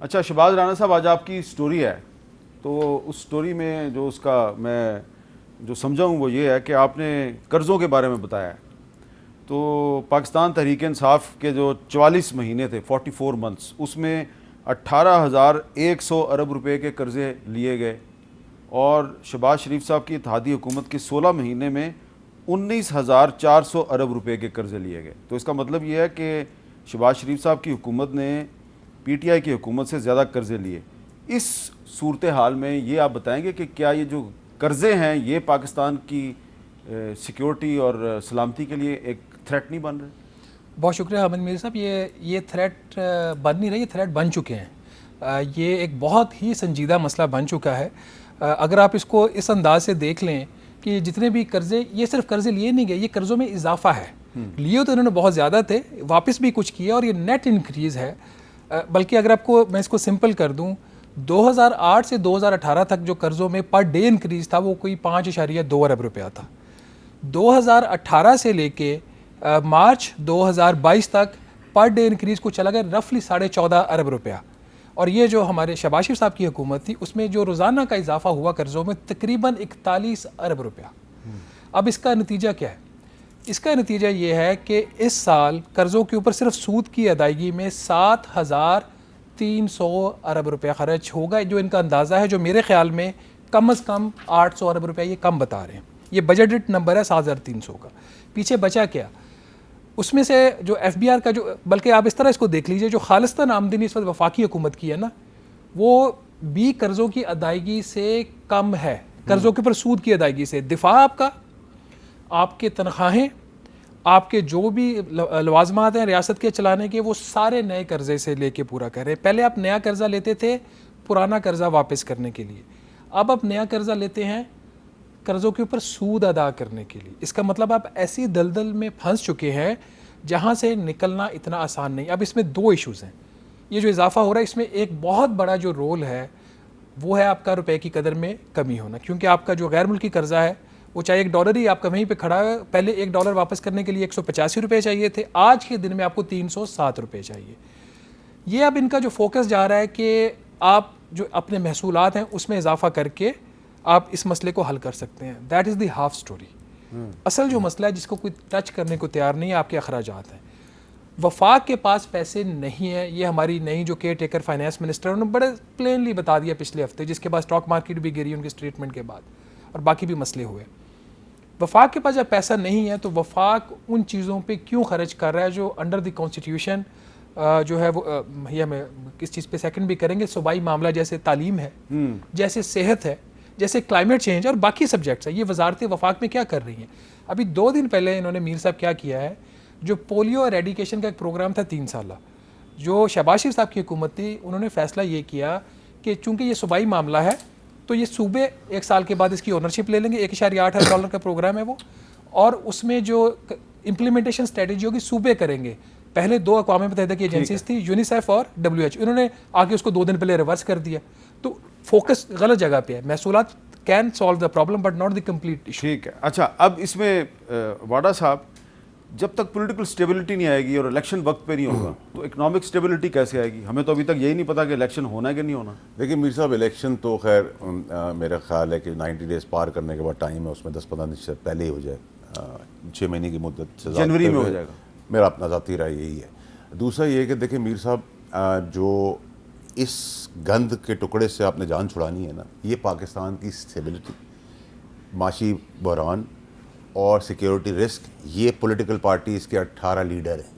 اچھا شہباز رانا صاحب، آج آپ کی سٹوری ہے، تو اس سٹوری میں جو اس کا میں جو سمجھا ہوں وہ یہ ہے کہ آپ نے قرضوں کے بارے میں بتایا ہے. تو پاکستان تحریک انصاف کے جو 44 مہینے تھے 44 منتھس، اس میں 18,100 ارب روپے کے قرضے لیے گئے، اور شہباز شریف صاحب کی اتحادی حکومت کے 16 مہینے میں 19,400 ارب روپے کے قرضے لیے گئے. تو اس کا مطلب یہ ہے کہ شہباز شریف صاحب کی حکومت نے پی ٹی آئی کی حکومت سے زیادہ قرضے لیے. اس صورتحال میں یہ آپ بتائیں گے کہ کیا یہ جو قرضے ہیں یہ پاکستان کی سیکیورٹی اور سلامتی کے لیے ایک تھریٹ نہیں بن رہے؟ بہت شکریہ حامد میر صاحب. یہ تھریٹ بن نہیں رہے، یہ تھریٹ بن چکے ہیں. یہ ایک بہت ہی سنجیدہ مسئلہ بن چکا ہے. اگر آپ اس کو اس انداز سے دیکھ لیں کہ جتنے بھی قرضے، یہ صرف قرضے لیے نہیں گئے، یہ قرضوں میں اضافہ ہے. لیے تو انہوں نے بہت زیادہ تھے، واپس بھی کچھ کیا، اور یہ نیٹ انکریز ہے. بلکہ اگر آپ کو میں اس کو سمپل کر دوں، 2008 سے 2018 تک جو قرضوں میں پر ڈے انکریز تھا وہ کوئی 5.2 ارب روپیہ تھا. 2018 سے لے کے مارچ 2022 تک پر ڈے انکریز کو چلا گیا رفلی 14.5 ارب روپیہ. اور یہ جو ہمارے شہباز شریف صاحب کی حکومت تھی اس میں جو روزانہ کا اضافہ ہوا قرضوں میں تقریباً 41 ارب روپیہ. اب اس کا نتیجہ کیا ہے؟ اس کا نتیجہ یہ ہے کہ اس سال قرضوں کے اوپر صرف سود کی ادائیگی میں 7,300 ارب روپیہ خرچ ہوگا، جو ان کا اندازہ ہے، جو میرے خیال میں کم از کم 800 ارب روپیہ یہ کم بتا رہے ہیں. یہ بجٹڈ نمبر ہے 7,300 کا. پیچھے بچا کیا؟ اس میں سے جو ایف بی آر کا جو، بلکہ آپ اس طرح اس کو دیکھ لیجئے، جو خالصتاً آمدنی اس وقت وفاقی حکومت کی ہے نا، وہ بھی قرضوں کی ادائیگی سے کم ہے، قرضوں کے اوپر سود کی ادائیگی سے. دفاع آپ کا، آپ کے تنخواہیں، آپ کے جو بھی لوازمات ہیں ریاست کے چلانے کے، وہ سارے نئے قرضے سے لے کے پورا کر رہے ہیں. پہلے آپ نیا قرضہ لیتے تھے پرانا قرضہ واپس کرنے کے لیے، اب آپ نیا قرضہ لیتے ہیں قرضوں کے اوپر سود ادا کرنے کے لیے. اس کا مطلب آپ ایسی دلدل میں پھنس چکے ہیں جہاں سے نکلنا اتنا آسان نہیں. اب اس میں دو ایشوز ہیں. یہ جو اضافہ ہو رہا ہے اس میں ایک بہت بڑا جو رول ہے وہ ہے آپ کا روپے کی قدر میں کمی ہونا، کیونکہ آپ کا جو غیر ملکی قرضہ ہے وہ چاہے $1 ہی آپ کا وہیں پہ کھڑا ہے، پہلے $1 واپس کرنے کے لیے 185 روپے چاہیے تھے، آج کے دن میں آپ کو 307 روپے چاہیے. یہ اب ان کا جو فوکس جا رہا ہے کہ آپ جو اپنے محصولات ہیں اس میں اضافہ کر کے آپ اس مسئلے کو حل کر سکتے ہیں. That is the half story. اصل جو مسئلہ ہے جس کو کوئی ٹچ کرنے کو تیار نہیں ہے، آپ کے اخراجات ہیں. وفاق کے پاس پیسے نہیں ہیں. یہ ہماری نئی جو کیئر ٹیکر فائنانس منسٹر انہوں نے بڑے پلینلی بتا دیا پچھلے ہفتے، جس کے بعد اسٹاک مارکیٹ بھی گری ان کے اسٹیٹمنٹ کے بعد، اور باقی بھی مسئلے ہوئے. وفاق کے پاس جب پیسہ نہیں ہے تو وفاق ان چیزوں پہ کیوں خرچ کر رہا ہے جو انڈر دی کانسٹیٹیوشن جو ہے وہ یہ ہمیں کس چیز پہ سیکنڈ بھی کریں گے، صوبائی معاملہ جیسے تعلیم ہے، جیسے صحت ہے، جیسے کلائمیٹ چینج اور باقی سبجیکٹس ہیں. یہ وزارتیں وفاق میں کیا کر رہی ہیں؟ ابھی 2 دن پہلے انہوں نے میر صاحب کیا کیا ہے، جو پولیو ایریڈیکیشن کا ایک پروگرام تھا 3 سالہ، جو شہباز شریف صاحب کی حکومت تھی، انہوں نے فیصلہ یہ کیا کہ چونکہ یہ صوبائی معاملہ ہے تو یہ صوبے 1 سال کے بعد اس کی اونرشپ لے لیں گے. $1.8 ارب کا پروگرام ہے وہ، اور اس میں جو امپلیمنٹیشن اسٹریٹجی ہوگی صوبے کریں گے. پہلے 2 اقوام متحدہ کی ایجنسیز تھی، یونیسیف اور WH، انہوں نے آگے اس کو 2 دن پہلے ریورس کر دیا. تو فوکس غلط جگہ پہ ہے. محصولات can solve the problem but not the complete issue. ٹھیک ہے. اچھا اب اس میں واڈا صاحب، جب تک پولیٹیکل سٹیبلٹی نہیں آئے گی اور الیکشن وقت پہ نہیں ہوگا تو اکنامک سٹیبلٹی کیسے آئے گی؟ ہمیں تو ابھی تک یہی نہیں پتا کہ الیکشن ہونا ہے کہ نہیں ہونا. دیکھیں میر صاحب، الیکشن تو خیر میرا خیال ہے کہ 90 ڈیز پار کرنے کے بعد ٹائم ہے، اس میں 10-15 دن سے پہلے ہی ہو جائے، 6 مہینے کی مدت سے جنوری میں ہو جائے گا. میرا اپنا ذاتی رائے یہی ہے. دوسرا یہ کہ دیکھیں میر صاحب، جو اس گند کے ٹکڑے سے آپ نے جان چھڑانی ہے نا، یہ پاکستان کی اسٹیبلٹی، معاشی بحران اور سیکیورٹی رسک، یہ پولیٹیکل پارٹیز کے 18 لیڈر ہیں.